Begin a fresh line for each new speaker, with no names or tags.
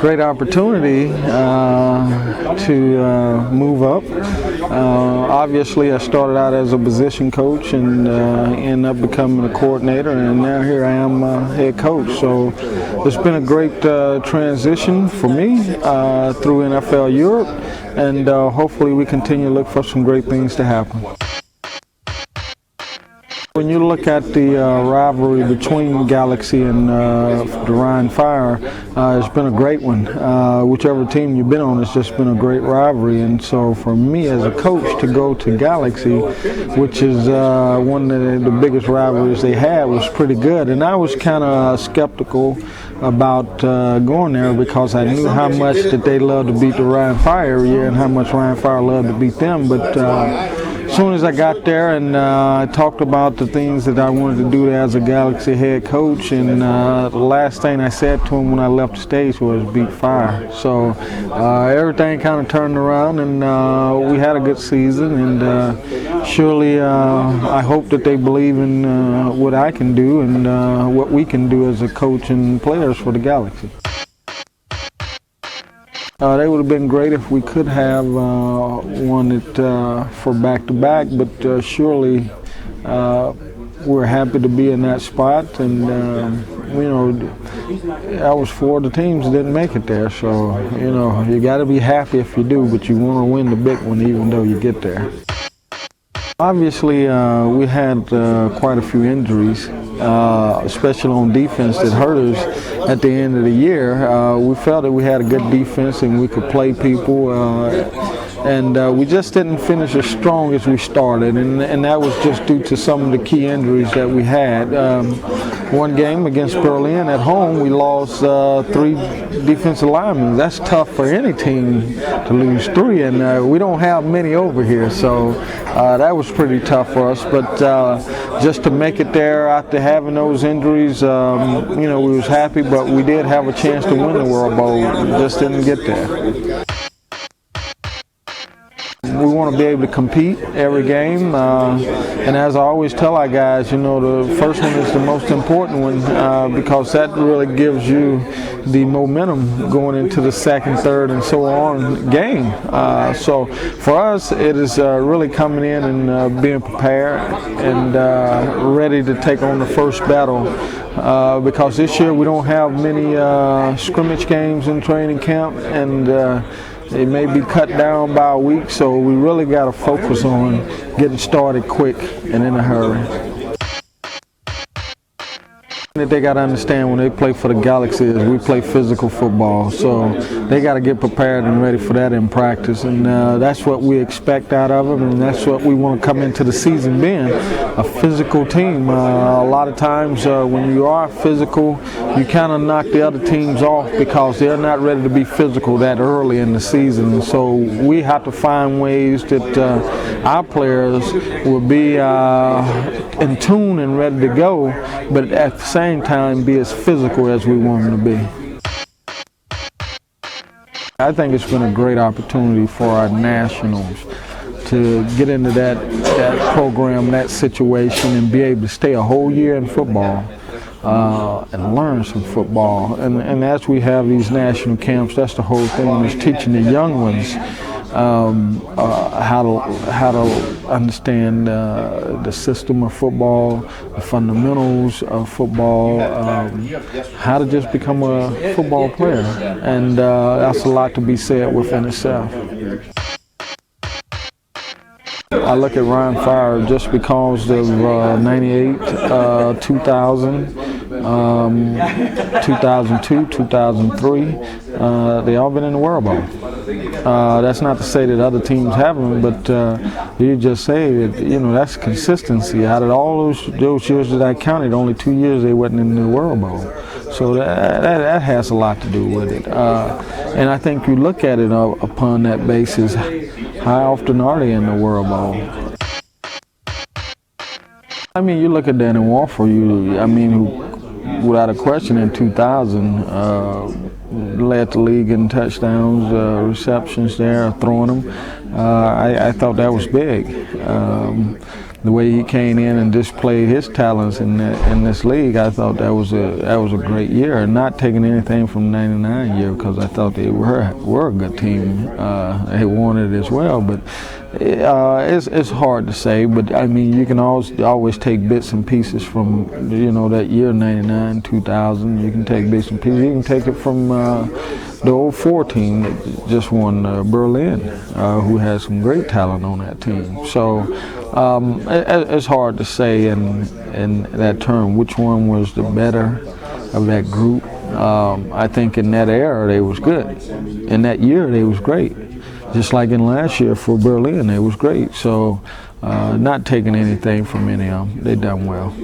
Great opportunity to move up. Obviously, I started out as a position coach and ended up becoming a coordinator, and now here I am head coach. So it's been a great transition for me through NFL Europe, and hopefully we continue to look for some great things to happen. When you look at the rivalry between Galaxy and the Rhine Fire, it's been a great one. Whichever team you've been on, it's just been a great rivalry. And so for me as a coach to go to Galaxy, which is one of the biggest rivalries they had, was pretty good. And I was kind of skeptical about going there because I knew how much that they love to beat the Rhine Fire every year and how much Rhine Fire loved to beat them. But as soon as I got there and I talked about the things that I wanted to do as a Galaxy head coach, and the last thing I said to him when I left the stage was beat Fire. So everything kind of turned around, and we had a good season, and surely I hope that they believe in what I can do and what we can do as a coach and players for the Galaxy. They would have been great if we could have won it for back-to-back, but surely we're happy to be in that spot. And you know, that was 4 of the teams that didn't make it there. So you know, you got to be happy if you do, but you want to win the big one even though you get there. Obviously, we had quite a few injuries, especially on defense, that hurt us at the end of the year. We felt that we had a good defense and we could play people, and we just didn't finish as strong as we started, and that was just due to some of the key injuries that we had. One game against Berlin at home, we lost 3 defensive linemen. That's tough for any team to lose 3, and we don't have many over here, so that was pretty tough for us. But just to make it there after having those injuries, you know, we was happy, but we did have a chance to win the World Bowl. We just didn't get there. We want to be able to compete every game, and as I always tell our guys, you know, the first one is the most important one because that really gives you the momentum going into the second, third, and so on game. So for us, it is really coming in and being prepared and ready to take on the first battle. Because this year we don't have many scrimmage games in training camp, and it may be cut down by a week, so we really got to focus on getting started quick and in a hurry. That they got to understand when they play for the Galaxy is we play physical football, so they got to get prepared and ready for that in practice, and that's what we expect out of them, and that's what we want to come into the season being, a physical team. A lot of times when you are physical, you kind of knock the other teams off because they're not ready to be physical that early in the season, and so we have to find ways that our players will be in tune and ready to go, but at the same time be as physical as we want them to be. I think it's been a great opportunity for our nationals to get into that program, that situation, and be able to stay a whole year in football and learn some football. And as we have these national camps, that's the whole thing, is teaching the young ones how to understand the system of football, the fundamentals of football, how to just become a football player, and that's a lot to be said within itself. I look at Rhine Fire just because of 98, 2000, 2002, 2003. They all been in the World Bowl. That's not to say that other teams haven't, but you just say that, you know, that's consistency. Out of all those years that I counted, only 2 years they wasn't in the World Bowl. So that has a lot to do with it. And I think you look at it upon that basis. How often are they in the World Bowl? I mean, you look at Danny Warford, who, without a question, in 2000, led the league in touchdowns, receptions there, throwing them. I thought that was big. the way he came in and displayed his talents in this league, I thought that was a great year. And not taking anything from '99 year, because I thought they were a good team. They won it as well, but it's hard to say. But I mean, you can always take bits and pieces from that year '99, 2000. You can take bits and pieces. You can take it from the '04 team that just won Berlin, who has some great talent on that team. So it's hard to say in that term which one was the better of that group. I think in that era they was good. In that year they was great. Just like in last year for Berlin, they was great. So not taking anything from any of them. They done well.